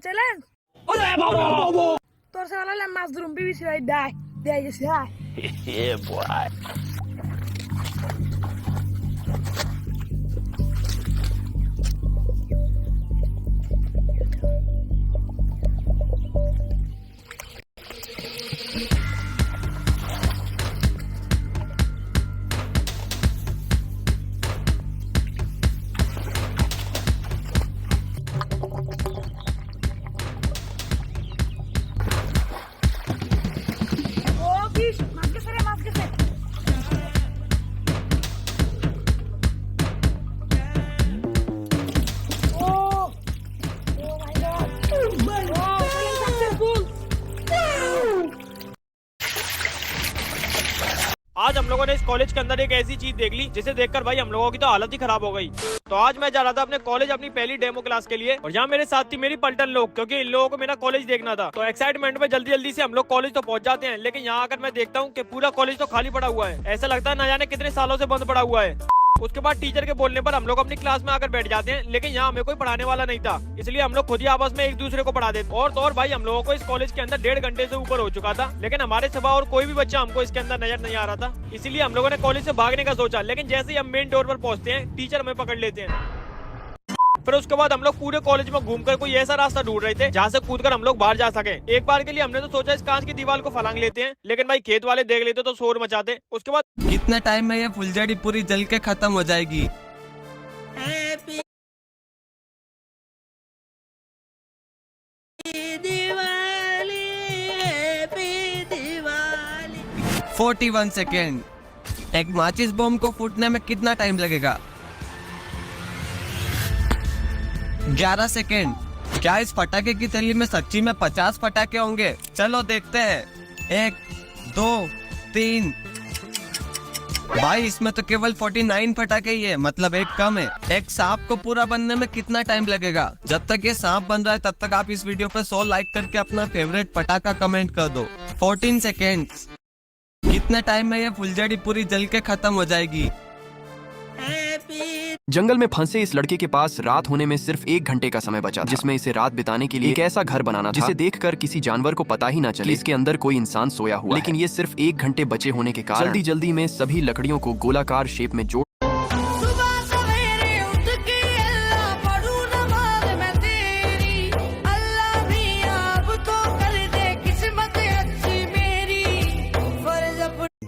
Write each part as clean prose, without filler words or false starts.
Challenge তোর সালা মাছ ধরুম BBC ভাই দাই দেই গেছে হ্যাঁ Yeah, boy. ও বিশ মাছ গেছে রে মাছ গেছে ও ও মাই গড ও সাকসেসফুল आज हम लोगों ने इस कॉलेज के अंदर एक ऐसी चीज देख ली जिसे देखकर भाई हम लोगों की तो हालत ही खराब हो गई। तो आज मैं जा रहा था अपने कॉलेज अपनी पहली डेमो क्लास के लिए और यहाँ मेरे साथ थी मेरी पलटन लोग, क्योंकि इन लोगों को मेरा कॉलेज देखना था। तो एक्साइटमेंट में जल्दी जल्दी से हम लोग कॉलेज तो पहुंच जाते हैं, लेकिन यहाँ आकर मैं देखता हूँ कि पूरा कॉलेज तो खाली पड़ा हुआ है। ऐसा लगता है ना जाने कितने सालों से बंद पड़ा हुआ है। उसके बाद टीचर के बोलने पर हम लोग अपनी क्लास में आकर बैठ जाते हैं, लेकिन यहाँ हमें कोई पढ़ाने वाला नहीं था, इसलिए हम लोग खुद ही आपस में एक दूसरे को पढ़ा देते। और तो और भाई हम लोगों को इस कॉलेज के अंदर 1.5 घंटे से ऊपर हो चुका था, लेकिन हमारे सिवा और कोई भी बच्चा हमको इसके अंदर नजर नहीं आ रहा था। इसीलिए हम लोगों ने कॉलेज से भागने का सोचा, लेकिन जैसे ही हम मेन डोर पर पहुंचते हैं टीचर हमें पकड़ लेते हैं। फिर उसके बाद हम लोग पूरे कॉलेज में घूमकर कोई ऐसा रास्ता ढूंढ रहे थे जहाँ से कूदकर हम लोग बाहर जा सके। एक बार के लिए हमने तो सोचा इस कांच की दीवार को फलांग लेते हैं, लेकिन भाई खेत वाले देख लेते तो शोर मचाते। उसके बाद कितने टाइम में ये फुलझड़ी पूरी जल के खत्म हो जाएगी? 41 सेकेंड। एक माचिस बम को फूटने में कितना टाइम लगेगा? 11 सेकेंड। क्या इस पटाखे की थैली में सच्ची में 50 पटाखे होंगे? चलो देखते हैं। 1 2 3। भाई इसमें तो केवल 49 पटाखे ही है, मतलब एक कम है। एक सांप को पूरा बनने में कितना टाइम लगेगा? जब तक ये सांप बन रहा है तब तक आप इस वीडियो पर 100 लाइक करके अपना फेवरेट पटाखा कमेंट कर दो। 14 सेकेंड्स। कितने टाइम में ये फुलझड़ी पूरी जल के खत्म हो जाएगी? जंगल में फंसे इस लड़के के पास रात होने में सिर्फ 1 घंटे का समय बचा था, जिसमें इसे रात बिताने के लिए एक ऐसा घर बनाना था जिसे देखकर किसी जानवर को पता ही ना चले इसके अंदर कोई इंसान सोया हुआ। लेकिन ये सिर्फ 1 घंटे बचे होने के कारण जल्दी जल्दी में सभी लकड़ियों को गोलाकार शेप में जोड़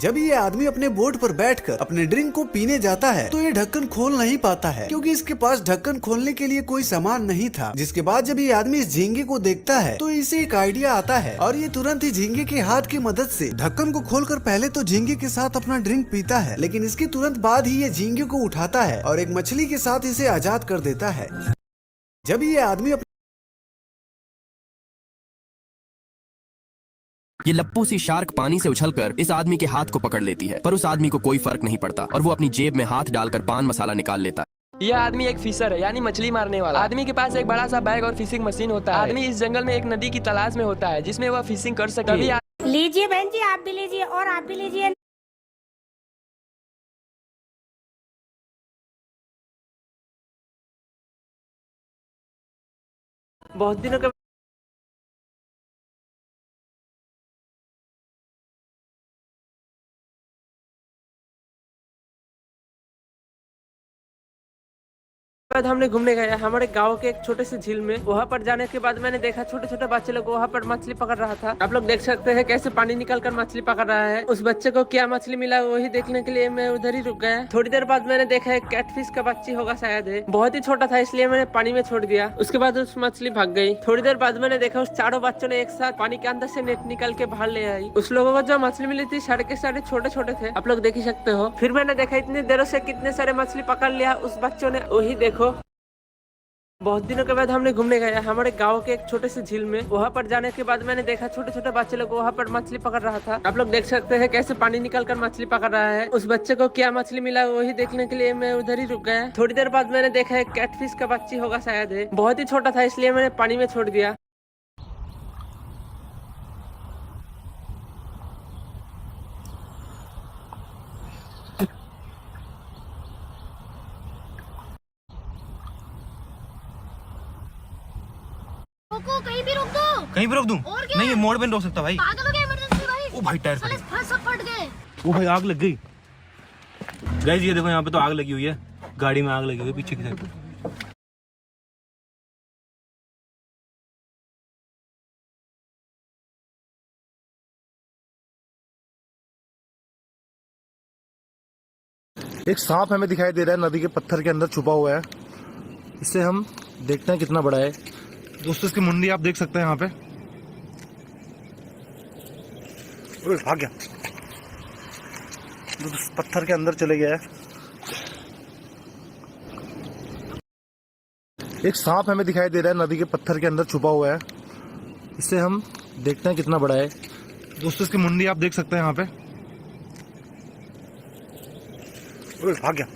जब ये आदमी अपने बोट पर बैठकर अपने ड्रिंक को पीने जाता है तो ये ढक्कन खोल नहीं पाता है, क्योंकि इसके पास ढक्कन खोलने के लिए कोई सामान नहीं था। जिसके बाद जब ये आदमी इस झींगे को देखता है तो इसे एक आइडिया आता है और ये तुरंत ही झींगे के हाथ की मदद से ढक्कन को खोलकर पहले तो झींगे के साथ अपना ड्रिंक पीता है, लेकिन इसके तुरंत बाद ही ये झींगे को उठाता है और एक मछली के साथ इसे आजाद कर देता है। जब ये आदमी ये लप्पू सी शार्क पानी से उछलकर इस आदमी के हाथ को पकड़ लेती है, पर उस आदमी को कोई फर्क नहीं पड़ता और वो अपनी जेब में हाथ डालकर पान मसाला निकाल लेता है। यह आदमी एक फिशर है, यानी मछली मारने वाला। आदमी के पास एक बड़ा सा बैग और फिशिंग मशीन होता है। आदमी इस जंगल में एक नदी की तलाश में होता है जिसमें वह फिशिंग कर सके। लीजिए बहन जी, आप भी लीजिए और आप भी लीजिए। बहुत दिनों के बाद हमने घूमने गए हमारे गांव के एक छोटे से झील में। वहां पर जाने के बाद मैंने देखा छोटे छोटे बच्चे लोग वहां पर मछली पकड़ रहा था। आप लोग देख सकते हैं कैसे पानी निकल कर मछली पकड़ रहा है। उस बच्चे को क्या मछली मिला वही देखने के लिए मैं उधर ही रुक गया। थोड़ी देर बाद मैंने देखा एक कैटफिश का बच्ची होगा शायद है, बहुत ही छोटा था इसलिए मैंने पानी में छोड़ दिया। उसके बाद उस मछली भाग गई। थोड़ी देर बाद मैंने देखा उस चारों बच्चों ने एक साथ पानी के अंदर से नेट निकाल के बाहर ले आई। उस लोगों को जो मछली मिली थी सारे के सारे छोटे छोटे थे, आप लोग देख ही सकते हो। फिर मैंने देखा इतनी देरों से कितने सारे मछली पकड़ लिया उस बच्चों ने, वही देखो। बहुत दिनों के बाद हमने घूमने गए हमारे गांव के एक छोटे से झील में। वहां पर जाने के बाद मैंने देखा छोटे छोटे बच्चे लोग वहां पर मछली पकड़ रहा था। आप लोग देख सकते हैं कैसे पानी निकल कर मछली पकड़ रहा है। उस बच्चे को क्या मछली मिला वही देखने के लिए मैं उधर ही रुक गया। थोड़ी देर बाद मैंने देखा एक कैटफिश का बच्ची होगा शायद है, बहुत ही छोटा था इसलिए मैंने पानी में छोड़ दिया। कोको कहीं पर रोक दूं? और क्या? नहीं, ये मोड़ पे नहीं रोक सकता भाई। पागल हो गया इमरजेंसी भाई। ओ भाई टायर साले फंस सब फट गए। ओ भाई आग लग गई। गाइस ये देखो यहाँ पे तो आग लगी हुई है, गाड़ी में आग लगी हुई है पीछे की साइड। एक सांप हमें दिखाई दे रहा है, नदी के पत्थर के अंदर छुपा हुआ है। इसे हम देखते हैं कितना बड़ा है। दोस्तों इसकी मुंडी आप देख सकते हैं यहाँ पे। ओए, भाग गया, पत्थर के अंदर चले गया है। एक सांप हमें दिखाई दे रहा है, नदी के पत्थर के अंदर छुपा हुआ है। इसे हम देखते हैं कितना बड़ा है। दोस्तों इसकी मुंडी आप देख सकते हैं यहाँ पे। ओए, भाग गया।